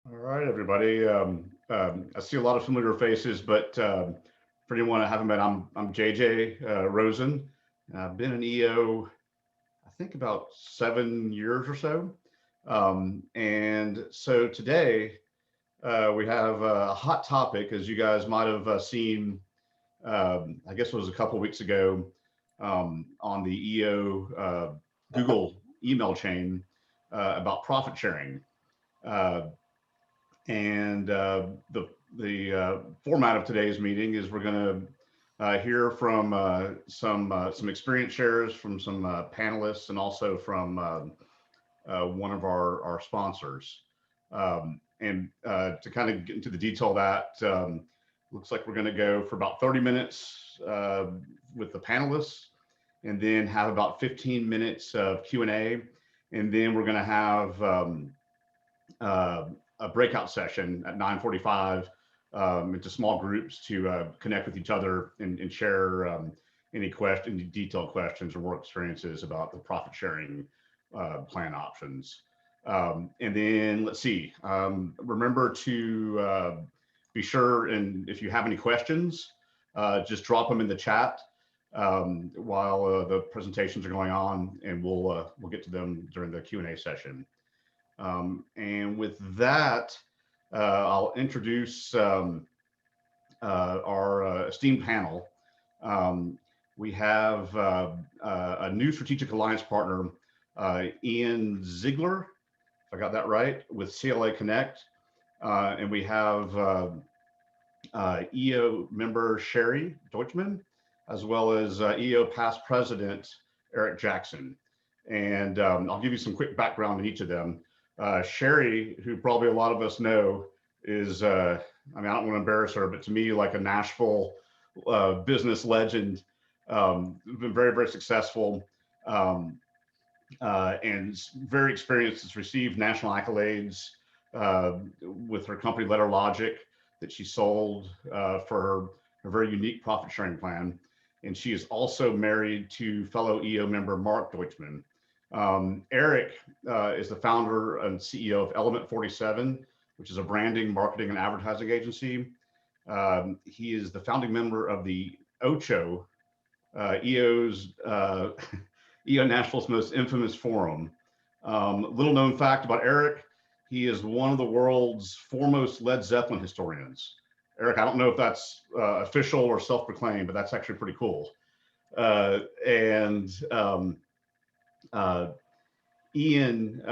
All right, everybody. I see a lot of familiar faces, but for anyone I haven't met, I'm JJ Rosen. I've been an EO, I think about 7 years or so. And so today we have a hot topic, as you guys might have seen. I guess it was a couple of weeks ago on the EO Google email chain about profit sharing. Uh, And the format of today's meeting is we're going to hear from some experience shares from some panelists and also from one of our sponsors. And to kind of get into the detail of that, looks like we're going to go for about 30 minutes with the panelists, and then have about 15 minutes of Q&A, and then we're going to have uh, a breakout session at 9:45 into small groups to connect with each other and share any detailed questions or work experiences about the profit sharing plan options. And then let's see, remember to be sure, and if you have any questions, just drop them in the chat while the presentations are going on, and we'll get to them during the Q&A session. And with that, I'll introduce our esteemed panel. Um, we have a new strategic alliance partner, Ian Ziegler, if I got that right, with CLA Connect. And we have EO member Sherry Deutschman, as well as EO past president Eric Jackson. And I'll give you some quick background on each of them. Sherry, who probably a lot of us know, is, I mean, I don't want to embarrass her, but to me, like a Nashville business legend, been very, very successful, um, and very experienced. Has received national accolades with her company Letter Logic that she sold for her very unique profit sharing plan. And she is also married to fellow EO member Mark Deutschman. Eric is the founder and CEO of Element 47, which is a branding, marketing, and advertising agency. He is the founding member of the Ocho, EO's EO Nashville's most infamous forum. Little known fact about Eric: he is one of the world's foremost Led Zeppelin historians. Eric, I don't know if that's official or self-proclaimed, but that's actually pretty cool. And uh, Ian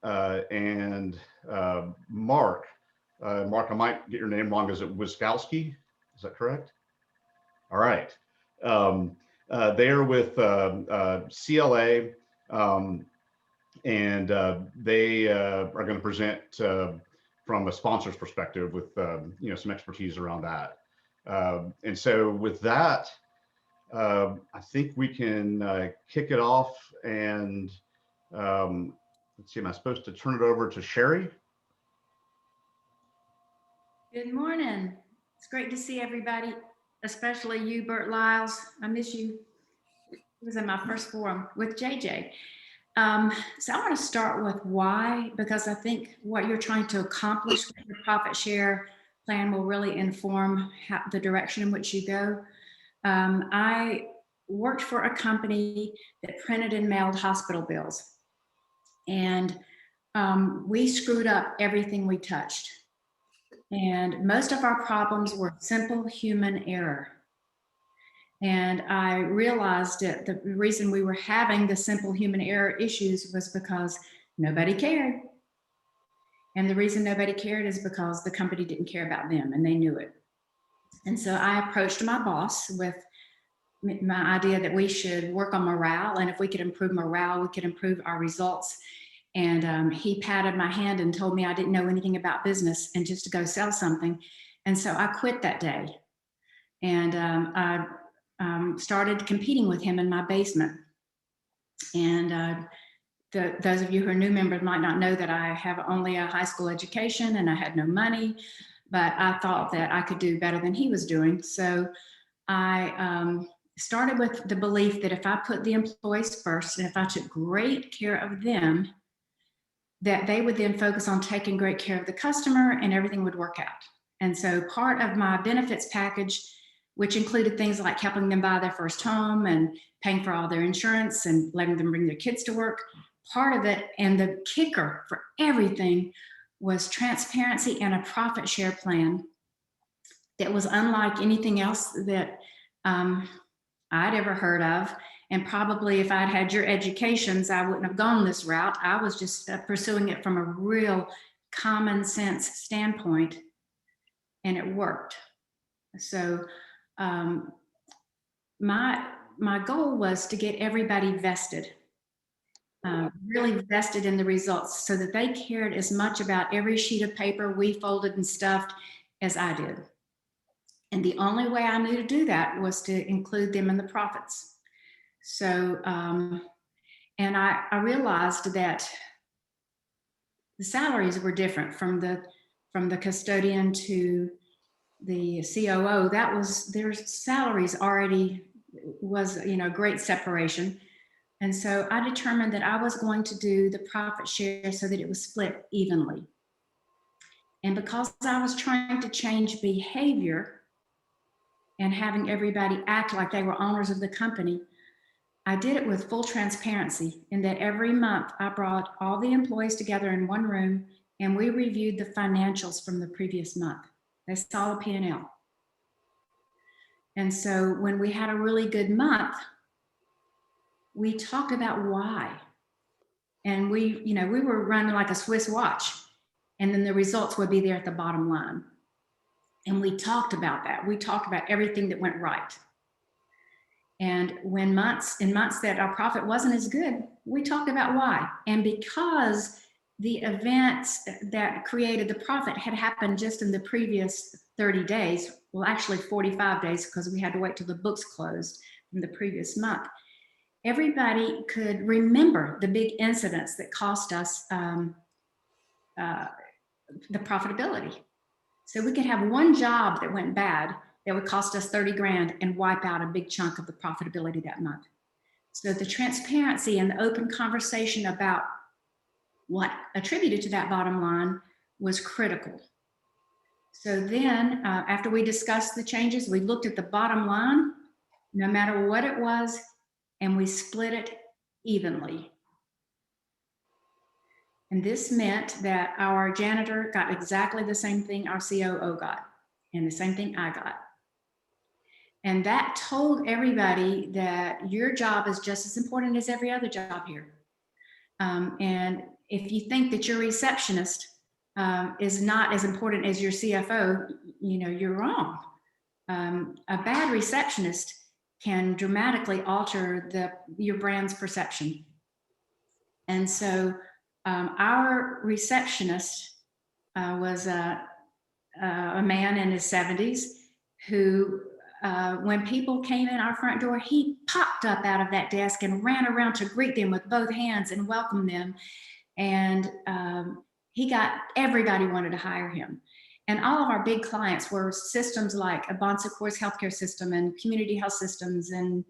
and Mark. Mark, I might get your name wrong. Is it Wiskowski? Is that correct? All right. Um, they are with CLA, um, and they are going to present from a sponsor's perspective with some expertise around that. And so with that, I think we can kick it off. And let's see, am I supposed to turn it over to Sherry? Good morning. It's great to see everybody, especially you, Bert Lyles. I miss you. It was in my first forum with JJ. So I want to start with why, because I think what you're trying to accomplish with the profit share plan will really inform the direction in which you go. I worked for a company that printed and mailed hospital bills, and we screwed up everything we touched. And most of our problems were simple human error. And I realized that the reason we were having the simple human error issues was because nobody cared. And the reason nobody cared is because the company didn't care about them and they knew it. And so I approached my boss with my idea that we should work on morale. And if we could improve morale, we could improve our results. And he patted my hand and told me I didn't know anything about business and just to go sell something. And so I quit that day. And I started competing with him in my basement. And those of you who are new members might not know that I have only a high school education and I had no money, but I thought that I could do better than he was doing. So I started with the belief that if I put the employees first and if I took great care of them, that they would then focus on taking great care of the customer and everything would work out. And so part of my benefits package, which included things like helping them buy their first home and paying for all their insurance and letting them bring their kids to work, part of it, and the kicker for everything, was transparency and a profit share plan that was unlike anything else that I'd ever heard of. And probably if I'd had your educations, I wouldn't have gone this route. I was just pursuing it from a real common sense standpoint, and it worked. So my goal was to get everybody vested, really vested in the results, so that they cared as much about every sheet of paper we folded and stuffed as I did. And the only way I knew to do that was to include them in the profits. So, and I realized that the salaries were different from the custodian to the COO. That was, their salaries already was, great separation. And so I determined that I was going to do the profit share so that it was split evenly. And because I was trying to change behavior and having everybody act like they were owners of the company, I did it with full transparency, in that every month I brought all the employees together in one room and we reviewed the financials from the previous month. They saw the P&L. And so when we had a really good month, we talked about why. And we were running like a Swiss watch, and then the results would be there at the bottom line. And we talked about that. We talked about everything that went right. And in months that our profit wasn't as good, we talked about why. And because the events that created the profit had happened just in the previous 30 days, well, actually 45 days, because we had to wait till the books closed from the previous month, everybody could remember the big incidents that cost us the profitability. So we could have one job that went bad that would cost us 30 grand and wipe out a big chunk of the profitability that month. So the transparency and the open conversation about what attributed to that bottom line was critical. So then after we discussed the changes, we looked at the bottom line, no matter what it was, and we split it evenly. And this meant that our janitor got exactly the same thing our COO got, and the same thing I got. And that told everybody that your job is just as important as every other job here. And if you think that your receptionist is not as important as your CFO, you're wrong. A bad receptionist can dramatically alter your brand's perception. And so our receptionist was a man in his 70s who, when people came in our front door, he popped up out of that desk and ran around to greet them with both hands and welcome them. And everybody wanted to hire him. And all of our big clients were systems like a Bon Secours healthcare system and community health systems and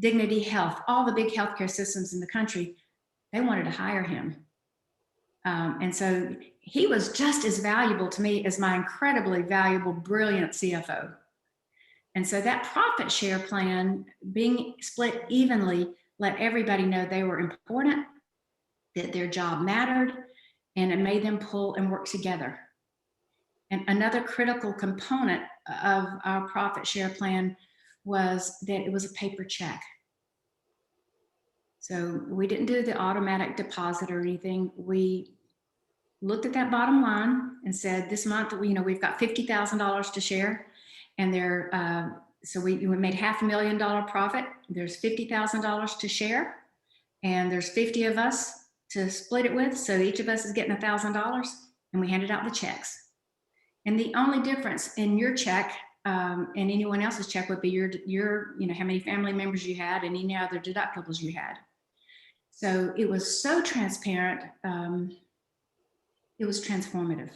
Dignity Health, all the big healthcare systems in the country. They wanted to hire him. And so he was just as valuable to me as my incredibly valuable, brilliant CFO. And so that profit share plan being split evenly let everybody know they were important, that their job mattered, and it made them pull and work together. And another critical component of our profit share plan was that it was a paper check. So we didn't do the automatic deposit or anything. We looked at that bottom line and said, this month, we've got $50,000 to share. And so we made $500,000 profit. There's $50,000 to share. And there's 50 of us to split it with. So each of us is getting $1,000, and we handed out the checks. And the only difference in your check and anyone else's check would be your how many family members you had and any other deductibles you had. So it was so transparent. It was transformative.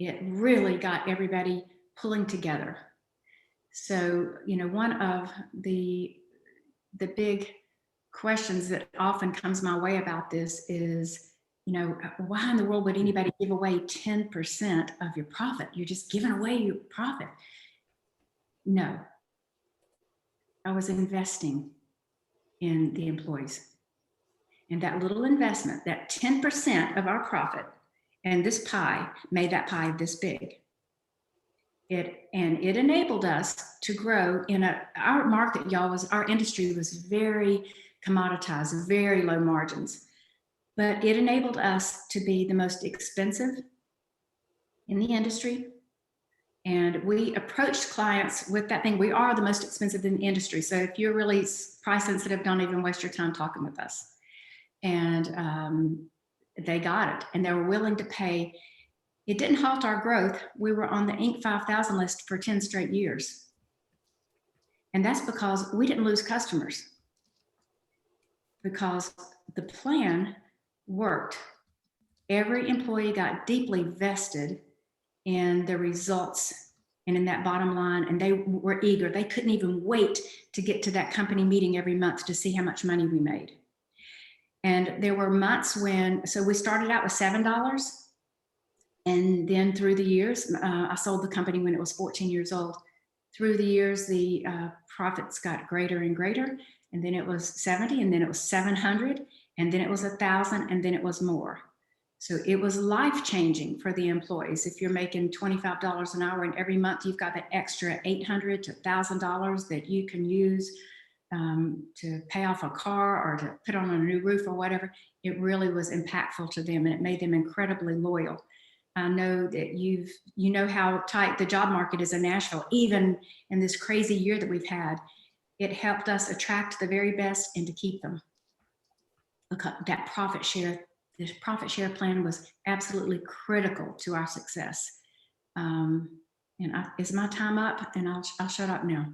It really got everybody pulling together. So, one of the big questions that often comes my way about this is, you know, why in the world would anybody give away 10% of your profit? You're just giving away your profit. No, I was investing in the employees. And that little investment, that 10% of our profit and this pie made that pie this big. It enabled us to grow in our market, y'all, our industry was very commoditized, very low margins, but it enabled us to be the most expensive in the industry. And we approached clients with that thing. We are the most expensive in the industry. So if you're really price sensitive, don't even waste your time talking with us. And they got it, and they were willing to pay. It didn't halt our growth. We were on the Inc. 5000 list for 10 straight years. And that's because we didn't lose customers, because the plan worked. Every employee got deeply vested in the results and in that bottom line, and they were eager. They couldn't even wait to get to that company meeting every month to see how much money we made. And there were months when, so we started out with $7. And then through the years, I sold the company when it was 14 years old. Through the years, the profits got greater and greater. And then it was 70, and then it was 700, and then it was 1,000, and then it was more. So it was life-changing for the employees. If you're making $25 an hour and every month you've got that extra $800 to $1,000 that you can use to pay off a car or to put on a new roof or whatever, it really was impactful to them, and it made them incredibly loyal. I know that you know how tight the job market is in Nashville. Even in this crazy year that we've had, it helped us attract the very best and to keep them. That profit share, this profit share plan was absolutely critical to our success. Is my time up? And I'll shut up now.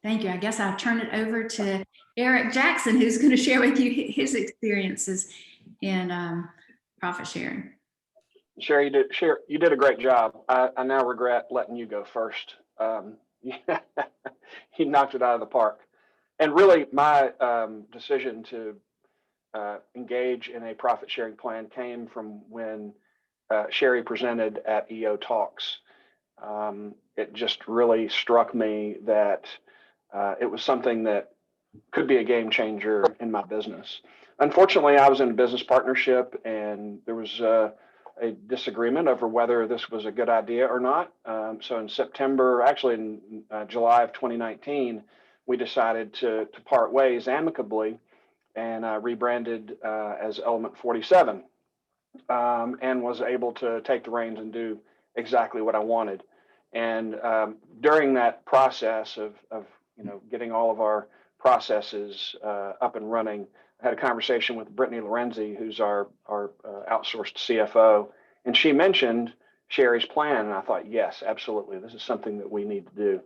Thank you. I guess I'll turn it over to Eric Jackson, who's going to share with you his experiences in profit sharing. Sherry, you did a great job. I now regret letting you go first. You knocked it out of the park. And really, my decision to engage in a profit sharing plan came from when Sherry presented at EO Talks. It just really struck me that it was something that could be a game changer in my business. Unfortunately, I was in a business partnership, and there was a disagreement over whether this was a good idea or not. So in September, actually in July of 2019, we decided to part ways amicably, and rebranded as Element 47, and was able to take the reins and do exactly what I wanted. And during that process of getting all of our processes up and running, I had a conversation with Brittany Lorenzi, who's our outsourced CFO, and she mentioned Sherry's plan, and I thought, yes, absolutely, this is something that we need to do.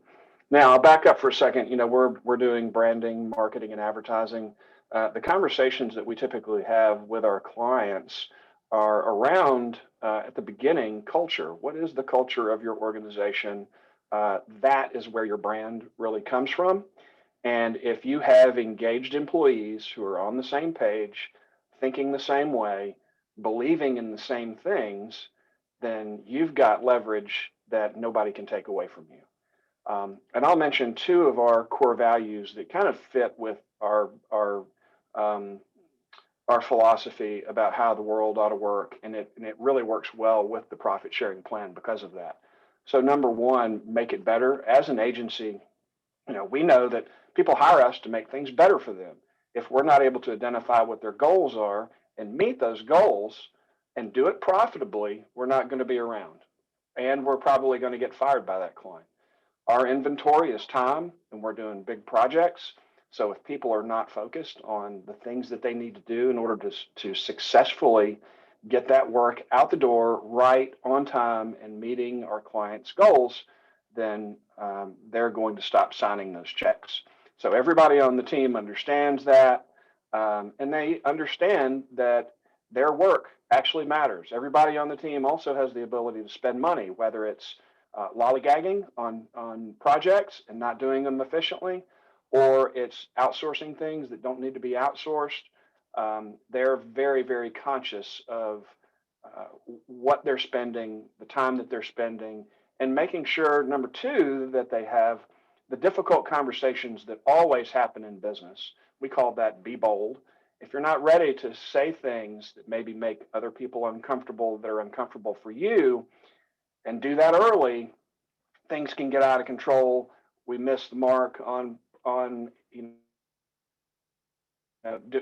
Now, I'll back up for a second. We're doing branding, marketing, and advertising. The conversations that we typically have with our clients are around, at the beginning, culture. What is the culture of your organization? That is where your brand really comes from. And if you have engaged employees who are on the same page, thinking the same way, believing in the same things, then you've got leverage that nobody can take away from you. And I'll mention two of our core values that kind of fit with our philosophy about how the world ought to work, and it really works well with the profit sharing plan because of that. So number one, make it better. As an agency, we know that people hire us to make things better for them. If we're not able to identify what their goals are and meet those goals and do it profitably, we're not going to be around, and we're probably going to get fired by that client. Our inventory is time, and we're doing big projects. So if people are not focused on the things that they need to do in order to successfully get that work out the door right on time and meeting our clients' goals, then they're going to stop signing those checks. So everybody on the team understands that, and they understand that their work actually matters. Everybody on the team also has the ability to spend money, whether it's lollygagging on projects and not doing them efficiently, or it's outsourcing things that don't need to be outsourced. They're very, very conscious of what they're spending, the time that they're spending, and making sure, number two, that they have the difficult conversations that always happen in business. We call that be bold. If you're not ready to say things that maybe make other people uncomfortable, that are uncomfortable for you, and do that early, things can get out of control. We miss the mark on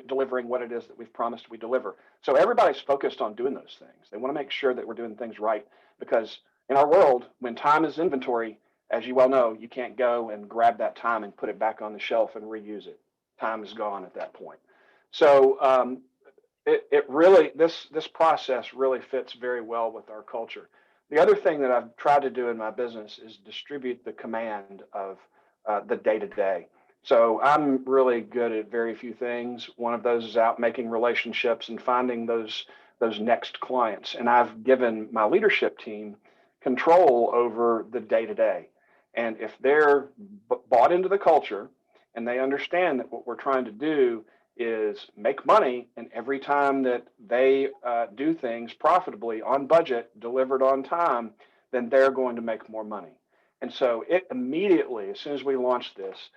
delivering what it is that we've promised we deliver. So everybody's focused on doing those things. They want to make sure that we're doing things right, because in our world, when time is inventory, as you well know, you can't go and grab that time and put it back on the shelf and reuse it. Time is gone at that point. So it really, this process really fits very well with our culture. The other thing that I've tried to do in my business is distribute the command of the day-to-day. So I'm really good at very few things. One of those is out making relationships and finding those next clients. And I've given my leadership team control over the day-to-day. And if they're bought into the culture and they understand that what we're trying to do is make money, and every time that they do things profitably, on budget, delivered on time, then they're going to make more money. And so it immediately, as soon as we launched this,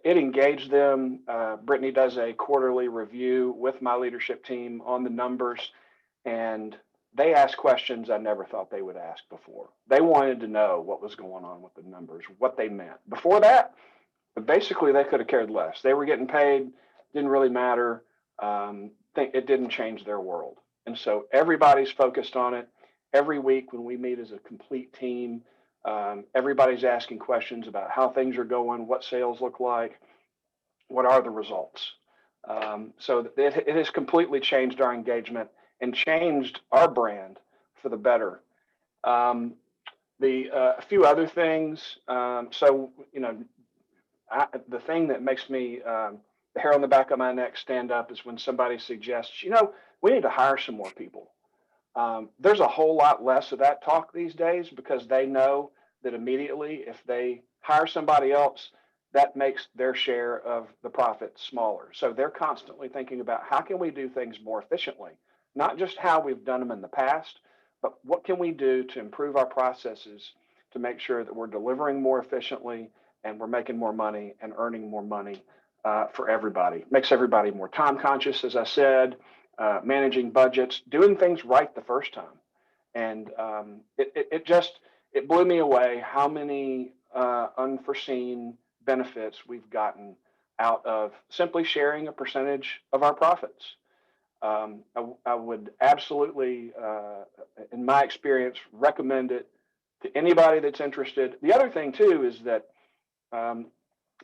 it engaged them. Brittany does a quarterly review with my leadership team on the numbers, and they asked questions I never thought they would ask before. They wanted to know what was going on with the numbers, what they meant. Before that, basically, they could have cared less. They were getting paid, didn't really matter. It didn't change their world. And so everybody's focused on it. Every week when we meet as a complete team, everybody's asking questions about how things are going, what sales look like, what are the results. So it has completely changed our engagement and changed our brand for the better. A few other things. So, the thing that makes me the hair on the back of my neck stand up is when somebody suggests, we need to hire some more people. There's a whole lot less of that talk these days, because they know that immediately if they hire somebody else, that makes their share of the profit smaller. So they're constantly thinking about how can we do things more efficiently, not just how we've done them in the past, but what can we do to improve our processes to make sure that we're delivering more efficiently and we're making more money and earning more money for everybody. Makes everybody more time conscious, as I said, managing budgets, doing things right the first time. And it blew me away how many unforeseen benefits we've gotten out of simply sharing a percentage of our profits. I would absolutely, in my experience, recommend it to anybody that's interested. The other thing too is that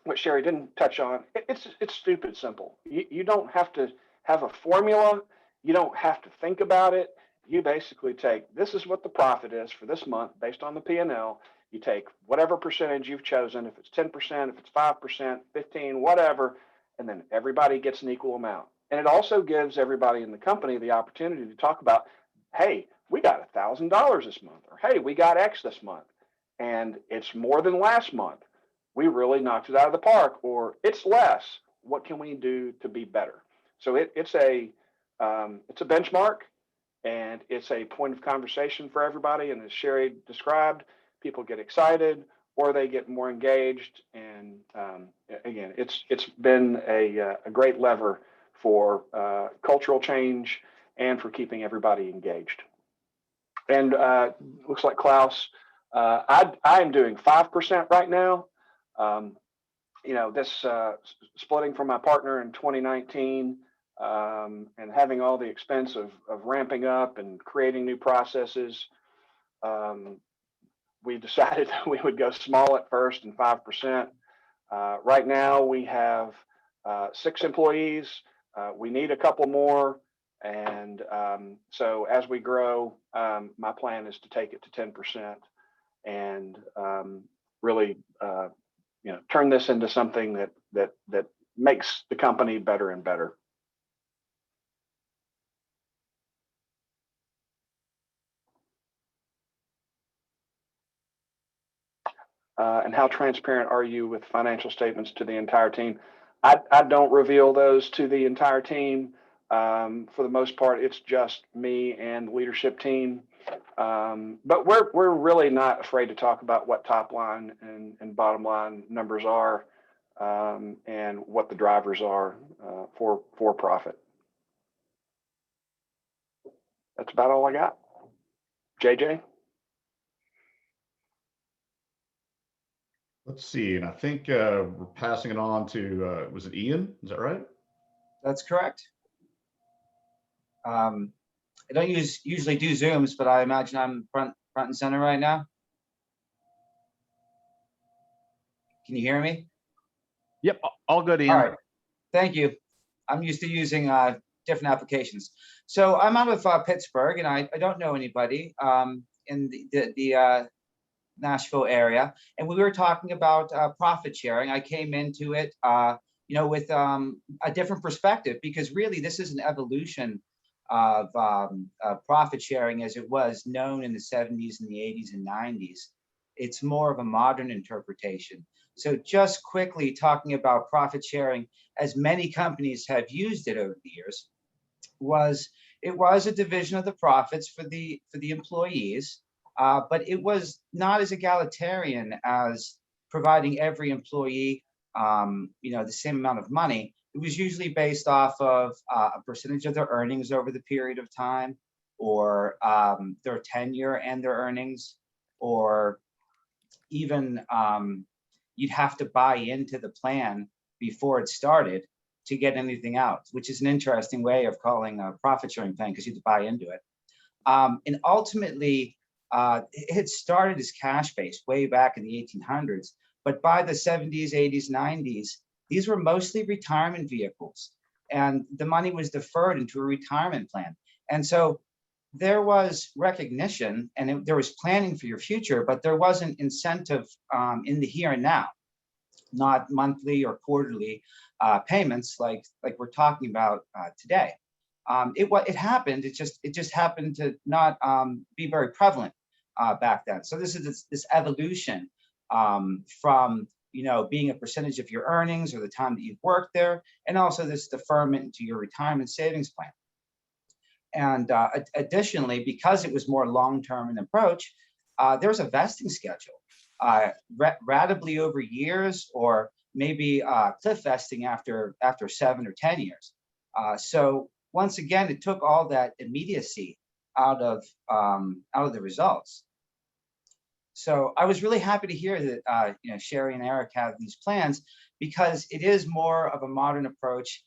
what Sherry didn't touch on, it's stupid simple. You don't have to have a formula. You don't have to think about it. You basically take, this is what the profit is for this month based on the P&L. You take whatever percentage you've chosen, if it's 10%, if it's 5%, 15, whatever, and then everybody gets an equal amount. And it also gives everybody in the company the opportunity to talk about, hey, we got $1,000 this month, or hey, we got X this month, and it's more than last month. We really knocked it out of the park, or it's less. What can we do to be better? So it's a benchmark, and it's a point of conversation for everybody. And as Sherry described, people get excited or they get more engaged. And again, it's been a great lever for cultural change and for keeping everybody engaged. And looks like Klaus, I am doing 5% right now. This splitting from my partner in 2019 and having all the expense of ramping up and creating new processes, we decided that we would go small at first and 5%. Right now we have 6 employees. We need a couple more. And so as we grow, my plan is to take it to 10% and really turn this into something that makes the company better and better. And how transparent are you with financial statements to the entire team? I don't reveal those to the entire team. For the most part, it's just me and the leadership team. But we're really not afraid to talk about what top line and bottom line numbers are, and what the drivers are for profit. That's about all I got. JJ? Let's see, and I think we're passing it on to, was it Ian? Is that right? That's correct. I don't usually do Zooms, but I imagine I'm front and center right now. Can you hear me? Yep, all good, Ian. All right, thank you. I'm used to using different applications. So I'm out of Pittsburgh, and I don't know anybody in the Nashville area. And we were talking about profit sharing. I came into it, with a different perspective, because really this is an evolution of profit sharing as it was known in the 70s and the 80s and 90s. It's more of a modern interpretation. So just quickly talking about profit sharing, as many companies have used it over the years, it was a division of the profits for the employees, but it was not as egalitarian as providing every employee the same amount of money. It was usually based off of a percentage of their earnings over the period of time, or their tenure and their earnings, or even you'd have to buy into the plan before it started to get anything out, which is an interesting way of calling a profit sharing plan, because you have to buy into it. And ultimately, it started as cash-based way back in the 1800s, but by the 70s, 80s, 90s, these were mostly retirement vehicles, and the money was deferred into a retirement plan. And so there was recognition, and there was planning for your future, but there wasn't incentive in the here and now, not monthly or quarterly payments like we're talking about today. It happened. It just happened to not be very prevalent back then. So this is this evolution from being a percentage of your earnings or the time that you've worked there, and also this deferment into your retirement savings plan. And additionally, because it was more long-term in approach, there's a vesting schedule, ratably over years, or maybe cliff vesting after 7 or 10 years. So once again, it took all that immediacy out of the results. So I was really happy to hear that Sherry and Eric have these plans, because it is more of a modern approach.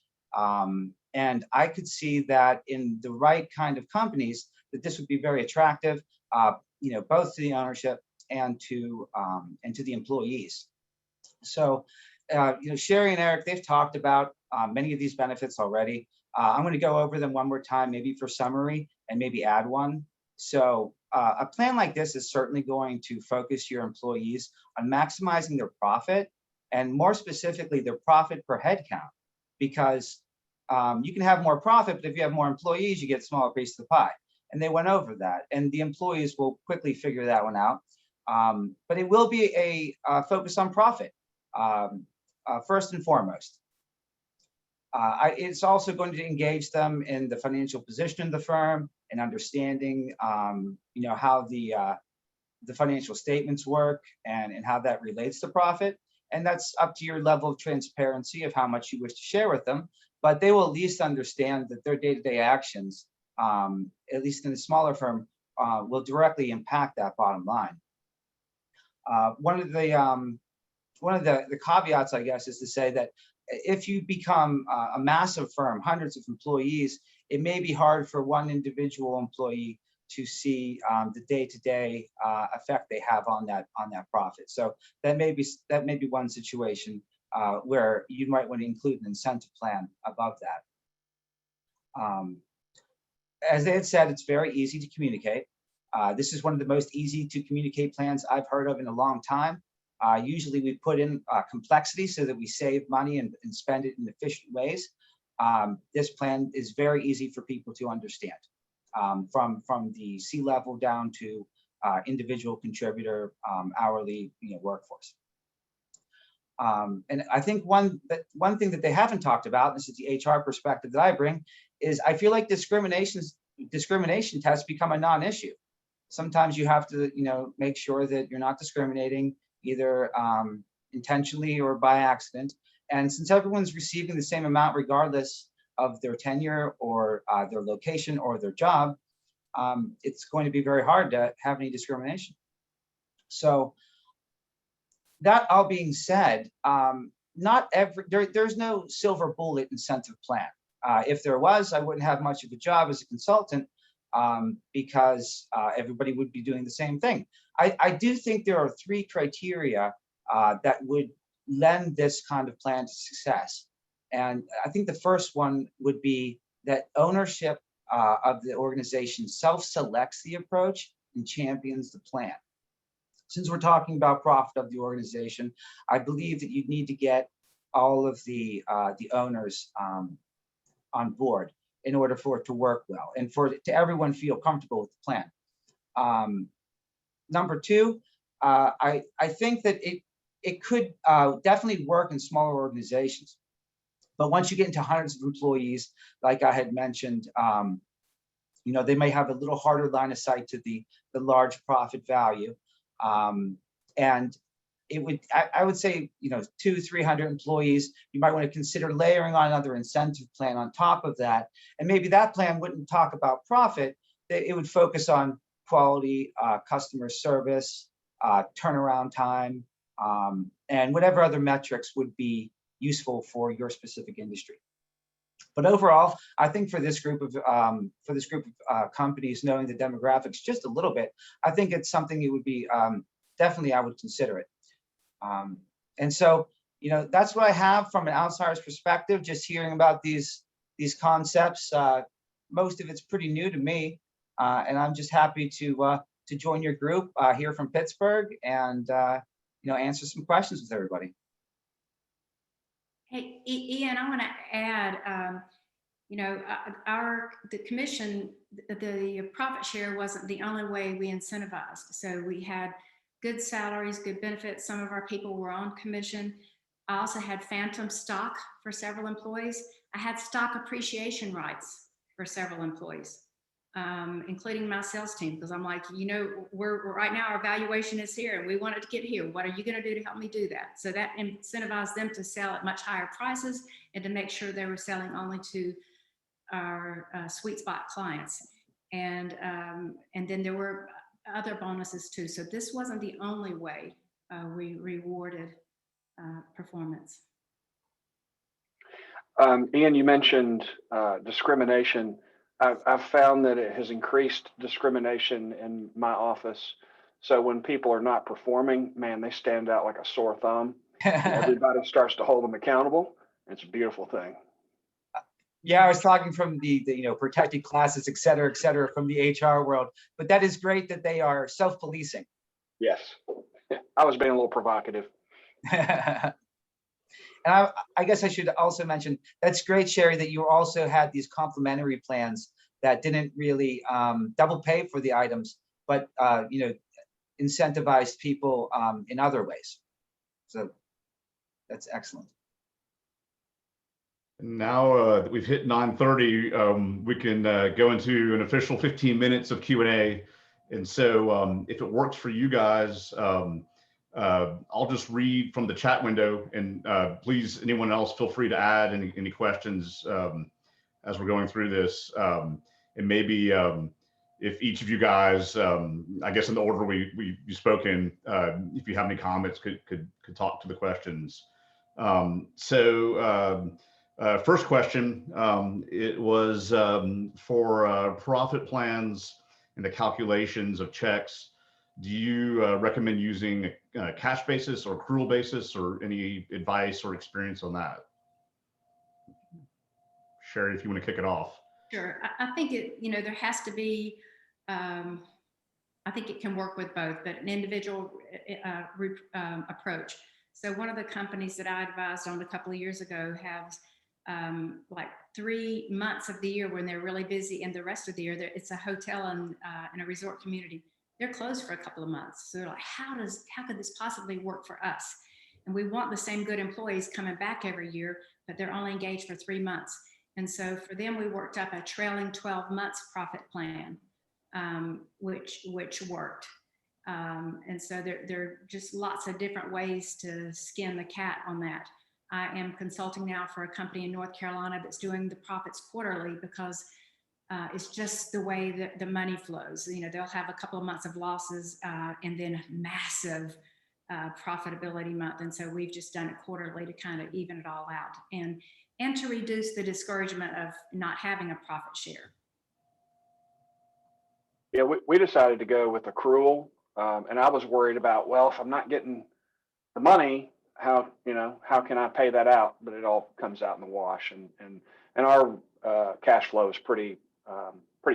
And I could see that in the right kind of companies, that this would be very attractive, both to the ownership and to the employees. So, Sherry and Eric, they've talked about many of these benefits already. I'm going to go over them one more time, maybe for summary, and maybe add one. So a plan like this is certainly going to focus your employees on maximizing their profit, and more specifically, their profit per head count, because you can have more profit, but if you have more employees, you get a smaller piece of the pie. And they went over that, and the employees will quickly figure that one out. But it will be a focus on profit, first and foremost. It's also going to engage them in the financial position of the firm, and understanding, how the financial statements work, and how that relates to profit. And that's up to your level of transparency of how much you wish to share with them. But they will at least understand that their day-to-day actions, at least in a smaller firm, will directly impact that bottom line. One of the caveats, I guess, is to say that if you become a massive firm, hundreds of employees, it may be hard for one individual employee to see the day-to-day effect they have on that profit. So that may be one situation where you might want to include an incentive plan above that. As they had said, it's very easy to communicate. This is one of the most easy to communicate plans I've heard of in a long time. Usually we put in complexity so that we save money and spend it in efficient ways. This plan is very easy for people to understand, from the C-level down to individual contributor hourly workforce. And I think one thing that they haven't talked about, this is the HR perspective that I bring, is I feel like discrimination tests become a non-issue. Sometimes you have to, make sure that you're not discriminating either intentionally or by accident. And since everyone's receiving the same amount regardless of their tenure or their location or their job, it's going to be very hard to have any discrimination. So that all being said, there's no silver bullet incentive plan. If there was, I wouldn't have much of a job as a consultant because everybody would be doing the same thing. I do think there are 3 criteria that would lend this kind of plan to success. And I think the first one would be that ownership of the organization self-selects the approach and champions the plan. Since we're talking about profit of the organization, I believe that you need to get all of the owners on board in order for it to work well and to everyone feel comfortable with the plan. Number 2, I think that it could definitely work in smaller organizations. But once you get into hundreds of employees, like I had mentioned, they may have a little harder line of sight to the large profit value. And it would, I would say, 200-300 employees, you might want to consider layering on another incentive plan on top of that. And maybe that plan wouldn't talk about profit. It would focus on quality, customer service, turnaround time, and whatever other metrics would be useful for your specific industry. But overall, I think for this group of companies, knowing the demographics just a little bit, I think it's something it would be definitely, I would consider it. And so, that's what I have from an outsider's perspective. Just hearing about these concepts, most of it's pretty new to me, and I'm just happy to join your group here from Pittsburgh and answer some questions with everybody. Hey, Ian, I want to add, the commission, the profit share wasn't the only way we incentivized. So we had good salaries, good benefits. Some of our people were on commission. I also had phantom stock for several employees. I had stock appreciation rights for several employees, including my sales team, because I'm like, we're right now, our valuation is here and we want it to get here. What are you going to do to help me do that? So that incentivized them to sell at much higher prices and to make sure they were selling only to our sweet spot clients. And then there were other bonuses too. So this wasn't the only way we rewarded performance. Ian, you mentioned discrimination. I've found that it has increased discrimination in my office. So when people are not performing, man, they stand out like a sore thumb. Everybody starts to hold them accountable. It's a beautiful thing. Yeah, I was talking from the protected classes, et cetera, from the HR world. But that is great that they are self-policing. Yes, I was being a little provocative. And I guess I should also mention, that's great, Sherry, that you also had these complimentary plans that didn't really double pay for the items, but incentivized people in other ways. So that's excellent. Now that we've hit 9:30, we can go into an official 15 minutes of Q&A. And so if it works for you guys, I'll just read from the chat window, and please, anyone else, feel free to add any questions as we're going through this. And maybe if each of you guys, I guess in the order you've spoken, if you have any comments, could talk to the questions. First question, it was for profit plans and the calculations of checks. Do you recommend using a cash basis or accrual basis, or any advice or experience on that? Sherry, if you want to kick it off. Sure. I think there has to be, I think it can work with both, but an individual approach. So one of the companies that I advised on a couple of years ago has like 3 months of the year when they're really busy, and the rest of the year it's a hotel and a resort community. they're closed for a couple of months. So they're like, how could this possibly work for us? And we want the same good employees coming back every year, but they're only engaged for 3 months. And so for them, we worked up a trailing 12 months profit plan, which worked. And so there are just lots of different ways to skin the cat on that. I am consulting now for a company in North Carolina that's doing the profits quarterly because it's just the way that the money flows. You know, they'll have a couple of months of losses and then massive profitability month. And so we've just done it quarterly to kind of even it all out and to reduce the discouragement of not having a profit share. Yeah, we decided to go with accrual. And I was worried about, well, if I'm not getting the money, how can I pay that out? But it all comes out in the wash, and our cash flow is pretty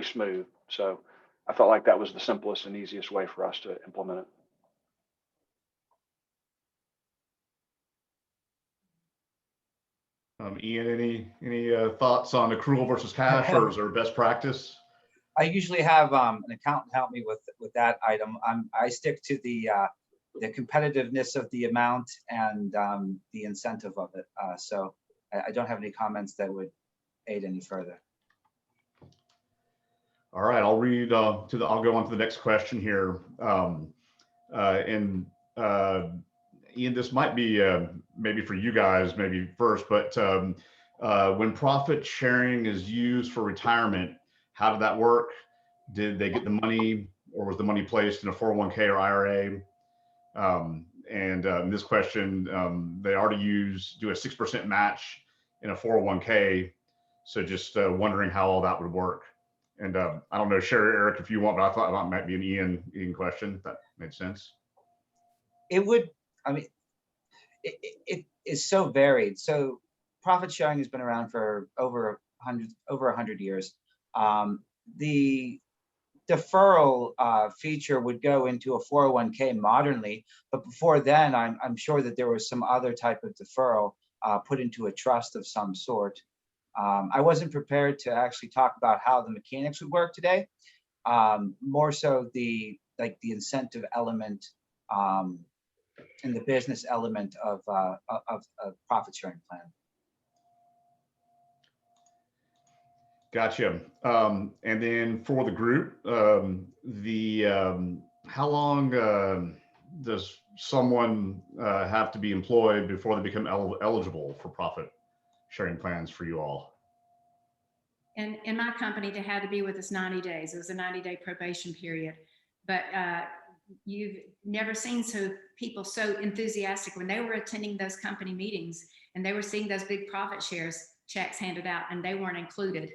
smooth. So I felt like that was the simplest and easiest way for us to implement it. Ian, any thoughts on accrual versus cash, or is there best practice? I usually have an accountant help me with that item. I stick to the competitiveness of the amount and the incentive of it. So I don't have any comments that would aid any further. All right, I'll read I'll go on to the next question here. Ian, this might be maybe for you guys, maybe first, but when profit sharing is used for retirement, how did that work? Did they get the money, or was the money placed in a 401k or IRA? This question, they already do a 6% match in a 401k. So just wondering how all that would work. And I don't know, Sherry, Eric, if you want, but I thought that might be an Ian question. That made sense. It would, I mean, it is so varied. So profit sharing has been around for over 100 years. The deferral feature would go into a 401k modernly, but before then, I'm sure that there was some other type of deferral put into a trust of some sort. I wasn't prepared to actually talk about how the mechanics would work today. More so the incentive element and the business element of a profit sharing plan. Gotcha. And then for the group, how long does someone have to be employed before they become eligible for profit sharing plans for you all? And in my company, they had to be with us 90 days. It was a 90-day probation period. But you've never seen people so enthusiastic when they were attending those company meetings and they were seeing those big profit shares checks handed out and they weren't included.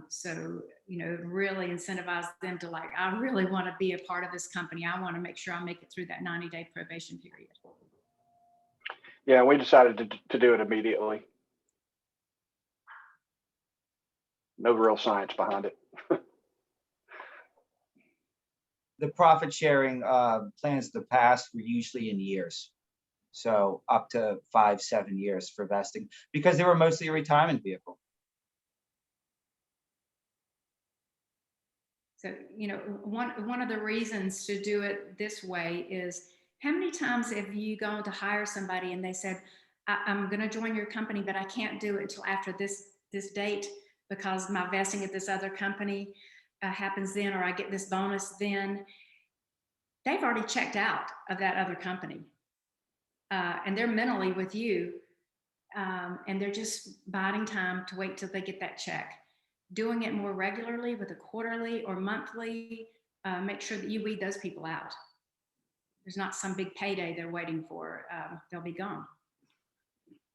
So, really incentivize them to I really want to be a part of this company. I want to make sure I make it through that 90-day probation period. Yeah, we decided to do it immediately. No real science behind it. The profit sharing plans of the past were usually in years. So up to 5-7 years for vesting because they were mostly a retirement vehicle. So, one of the reasons to do it this way is how many times have you gone to hire somebody and they said, I'm going to join your company, but I can't do it until after this date because my vesting at this other company happens then, or I get this bonus then. They've already checked out of that other company and they're mentally with you and they're just biding time to wait till they get that check. Doing it more regularly with a quarterly or monthly, make sure that you weed those people out. There's not some big payday they're waiting for. They'll be gone.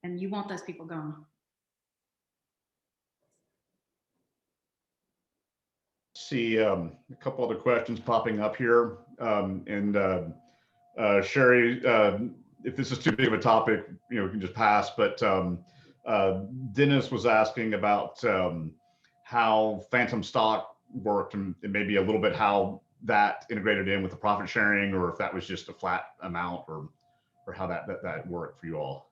And you want those people gone. See a couple other questions popping up here. Sherry, if this is too big of a topic, we can just pass, but Dennis was asking about how phantom stock worked and maybe a little bit how that integrated in with the profit sharing, or if that was just a flat amount, or how that worked for you all.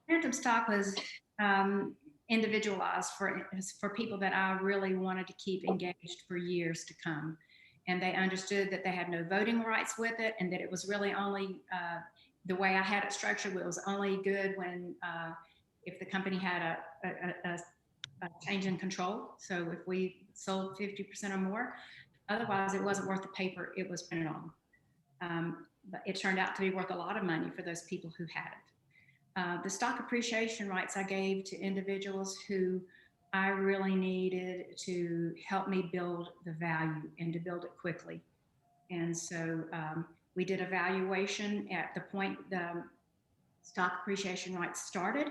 Phantom stock was individualized for people that I really wanted to keep engaged for years to come. and they understood that they had no voting rights with it, and that it was really only the way I had it structured. It was only good when if the company had a change in control. So if we sold 50% or more, otherwise it wasn't worth the paper it was printed on. But it turned out to be worth a lot of money for those people who had it. The stock appreciation rights I gave to individuals who I really needed to help me build the value and to build it quickly. And so we did a valuation at the point the stock appreciation rights started.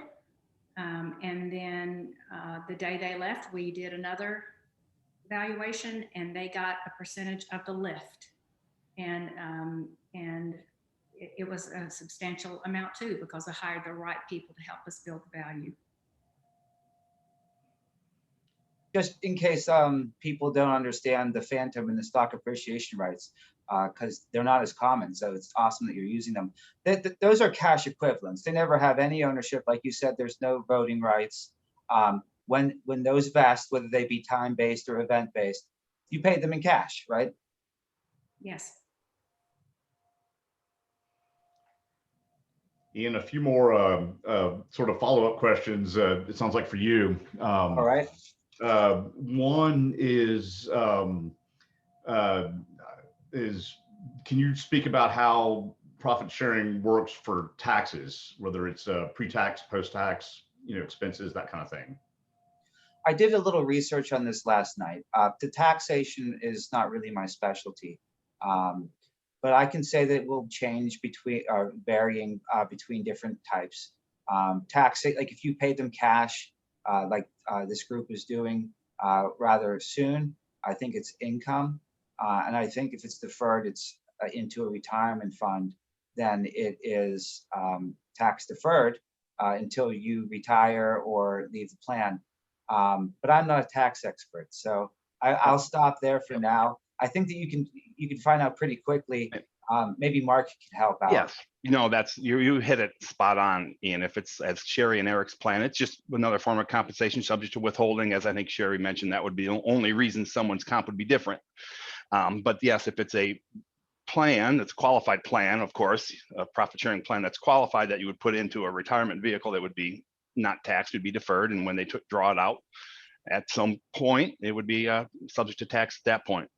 And then the day they left, we did another valuation, and they got a percentage of the lift. And it was a substantial amount too, because I hired the right people to help us build the value. Just in case people don't understand the phantom and the stock appreciation rights, because they're not as common. So it's awesome that you're using them. Those are cash equivalents. They never have any ownership. Like you said, there's no voting rights. When those vest, whether they be time-based or event-based, you pay them in cash, right? Yes. Ian, a few more sort of follow-up questions. It sounds like for you. All right. One is can you speak about how profit sharing works for taxes, whether it's pre-tax, post-tax, expenses, that kind of thing? I did a little research on this last night. The taxation is not really my specialty, but I can say that it will change between varying between different types. Tax, like if you paid them cash, like this group is doing rather soon, I think it's income. And I think if it's deferred, it's into a retirement fund, then it is tax deferred until you retire or leave the plan. But I'm not a tax expert, so I'll stop there for now. I think that you can find out pretty quickly. Maybe Mark can help out. Yes, that's you hit it spot on, Ian. If it's as Sherry and Eric's plan, it's just another form of compensation subject to withholding. As I think Sherry mentioned, that would be the only reason someone's comp would be different. But yes, if it's a plan that's qualified plan, of course, a profit sharing plan that's qualified that you would put into a retirement vehicle that would be not taxed, would be deferred, and when they draw it out at some point, it would be subject to tax at that point.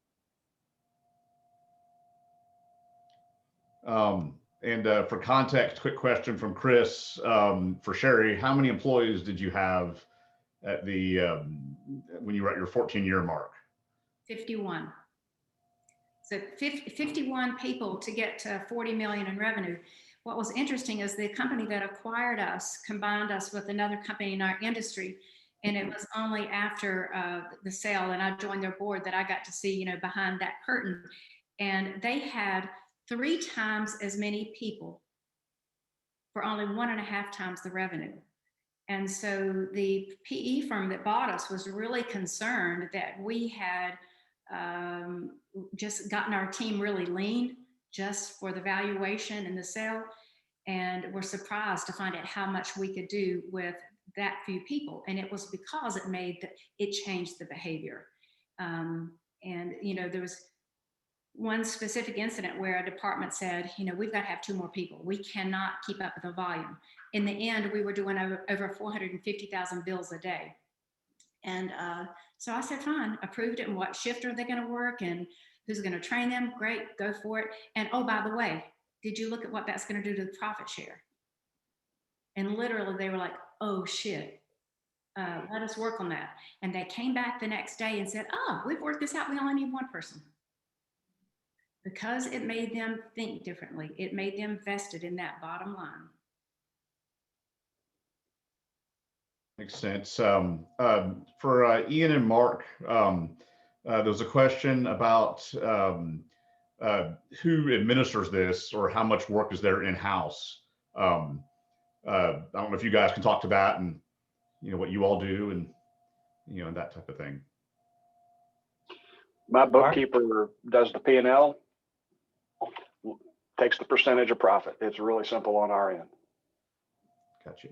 And for context, quick question from Chris for Sherry: how many employees did you have at the when you were at your 14-year mark? 51. So 51 people to get to 40 million in revenue. What was interesting is the company that acquired us combined us with another company in our industry. And it was only after the sale and I joined their board that I got to see, behind that curtain. And they had 3 times as many people for only 1.5 times the revenue. And so the PE firm that bought us was really concerned that we had just gotten our team really lean just for the valuation and the sale. And we're surprised to find out how much we could do with that few people. And it was because it changed the behavior. And, there was one specific incident where a department said, we've got to have 2 more people. We cannot keep up with the volume. In the end, we were doing over 450,000 bills a day. And so I said, fine, approved it. And what shift are they going to work and who's going to train them? Great, go for it. And oh, by the way, did you look at what that's going to do to the profit share? And literally they were like, oh shit, let us work on that. And they came back the next day and said, oh, we've worked this out. We only need 1 person. Because it made them think differently. It made them vested in that bottom line. Makes sense. For Ian and Mark, there was a question about who administers this or how much work is there in-house. I don't know if you guys can talk to that and what you all do and and that type of thing. My bookkeeper does the P&L, takes the percentage of profit. It's really simple on our end. Got you.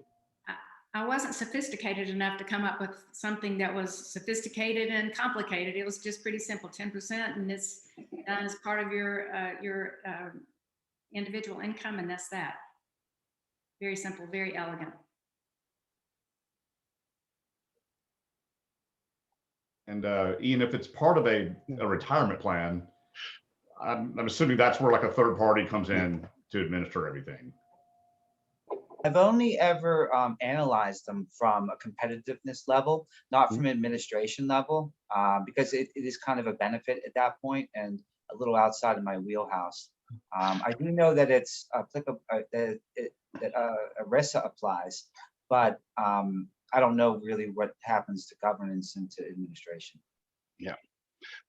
I wasn't sophisticated enough to come up with something that was sophisticated and complicated. It was just pretty simple, 10%, and it's done as part of your individual income, and that's that. Very simple, very elegant. And Ian, if it's part of a retirement plan, I'm assuming that's where like a third party comes in to administer everything. I've only ever analyzed them from a competitiveness level, not from administration level, because it is kind of a benefit at that point and a little outside of my wheelhouse. I do know that it's applicable, that ERISA applies, but I don't know really what happens to governance and to administration. Yeah,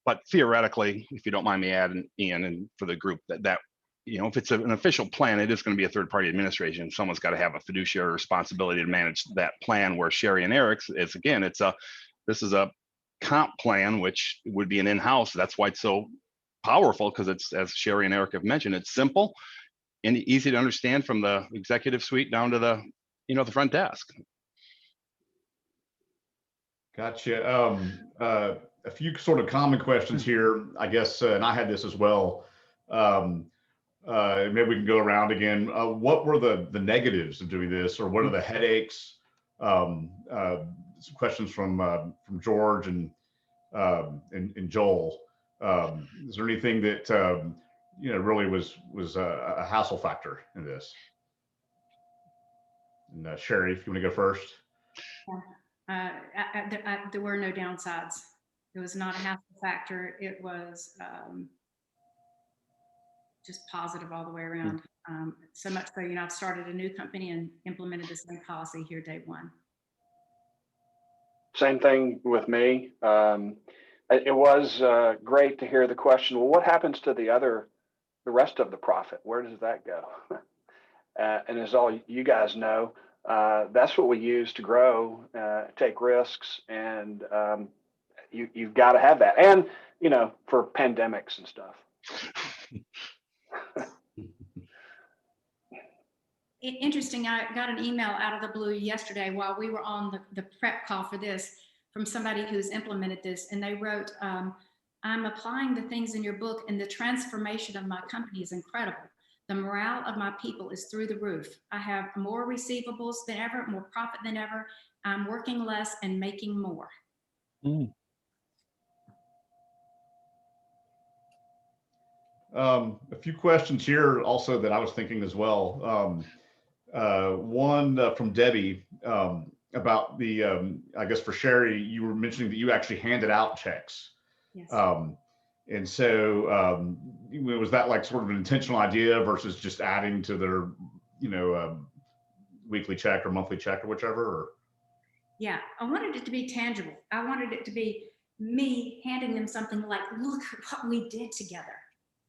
but theoretically, if you don't mind me adding, Ian, and for the group, that you know, if it's an official plan, it is going to be a third-party administration. Someone's got to have a fiduciary responsibility to manage that plan. Where Sherry and Eric's is, again, this is a comp plan, which would be an in-house. That's why it's so powerful, because it's, as Sherry and Eric have mentioned, it's simple and easy to understand from the executive suite down to the, you know, the front desk. Gotcha. A few sort of common questions here, I guess, and I had this as well. Maybe we can go around again. What were the negatives of doing this, or what are the headaches? Some questions from George and Joel. Is there anything that you know, really was a hassle factor in this? And Sherry, if you want to go first. There were no downsides. It was not a hassle factor. It was just positive all the way around. So much so, you know, I've started a new company and implemented the same policy here day one. Same thing with me. It was great to hear the question, well, what happens to the rest of the profit? Where does that go? And as all you guys know, that's what we use to grow, take risks, and you've got to have that. And, you know, for pandemics and stuff. Interesting, I got an email out of the blue yesterday while we were on the prep call for this from somebody who's implemented this, and they wrote, I'm applying the things in your book, and the transformation of my company is incredible. The morale of my people is through the roof. I have more receivables than ever, more profit than ever. I'm working less and making more. A few questions here also that I was thinking as well. One from Debbie about the, I guess for Sherry, you were mentioning that you actually handed out checks. Yes. And so was that like sort of an intentional idea versus just adding to their, you know, weekly check or monthly check or whichever? Or? Yeah, I wanted it to be tangible. I wanted it to be me handing them something like, look at what we did together.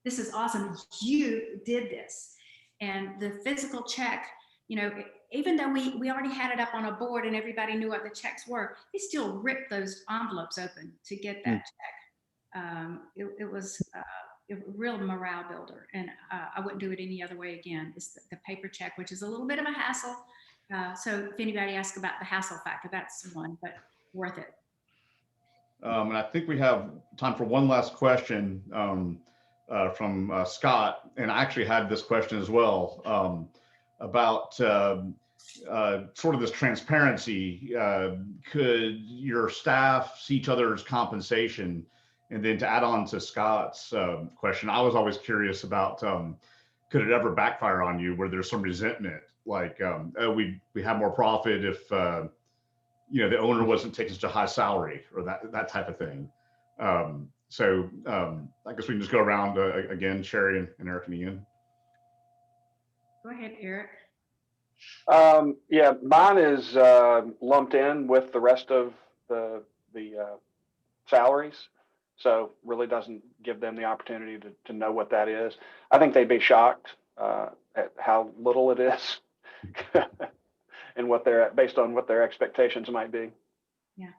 This is awesome. You did this. And the physical check, you know, even though we already had it up on a board and everybody knew what the checks were, they still ripped those envelopes open to get that check. It was a real morale builder, and I wouldn't do it any other way again. It's the paper check, which is a little bit of a hassle. So if anybody asks about the hassle factor, that's one, but worth it. And I think we have time for one last question from Scott, and I actually had this question as well about sort of this transparency. Could your staff see each other's compensation? And then to add on to Scott's question, I was always curious about, could it ever backfire on you where there's some resentment, like, oh, we have more profit if, you know, the owner wasn't taking such a high salary, or that type of thing. So I guess we can just go around again, Sherry and Eric and Ian. Go ahead, Eric. Yeah, mine is lumped in with the rest of the salaries. So really doesn't give them the opportunity to know what that is. I think they'd be shocked at how little it is and what based on what their expectations might be. Yeah.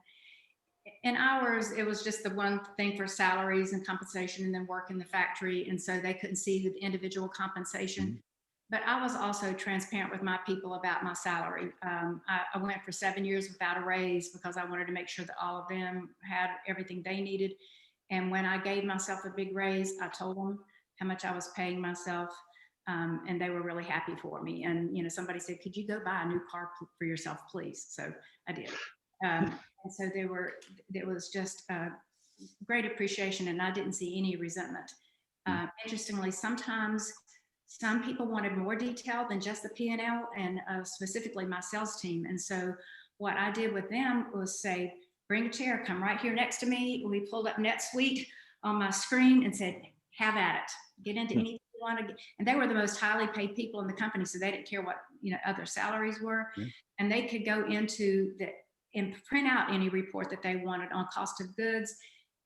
In ours, it was just the one thing for salaries and compensation and then work in the factory. And so they couldn't see the individual compensation. but I was also transparent with my people about my salary. I went for 7 years without a raise because I wanted to make sure that all of them had everything they needed. And when I gave myself a big raise, I told them how much I was paying myself. And they were really happy for me. And, you know, somebody said, could you go buy a new car for yourself, please? So I did. And so there was just great appreciation, and I didn't see any resentment. Interestingly, sometimes some people wanted more detail than just the P&L, and specifically my sales team. And so what I did with them was say, bring a chair, come right here next to me. We pulled up NetSuite on my screen and said, have at it. Get into anything you want to get. And they were the most highly paid people in the company, so they didn't care what, you know, other salaries were. And they could go into the and print out any report that they wanted on cost of goods.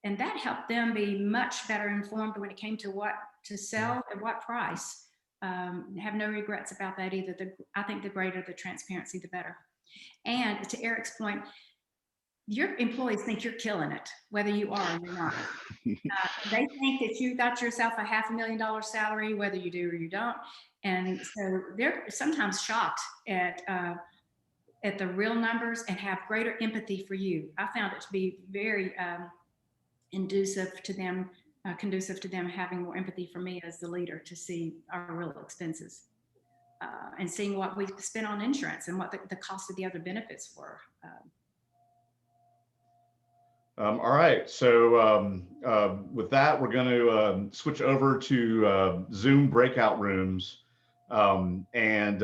And that helped them be much better informed when it came to what to sell at what price. Have no regrets about that either. I think the greater the transparency, the better. And to Eric's point, your employees think you're killing it, whether you are or you're not. They think that you got yourself a $500,000 salary, whether you do or you don't. And so they're sometimes shocked at the real numbers and have greater empathy for you. I found it to be very conducive to them having more empathy for me as the leader to see our real expenses and seeing what we spent on insurance and what the cost of the other benefits were. All right, so with that, we're going to switch over to Zoom breakout rooms, and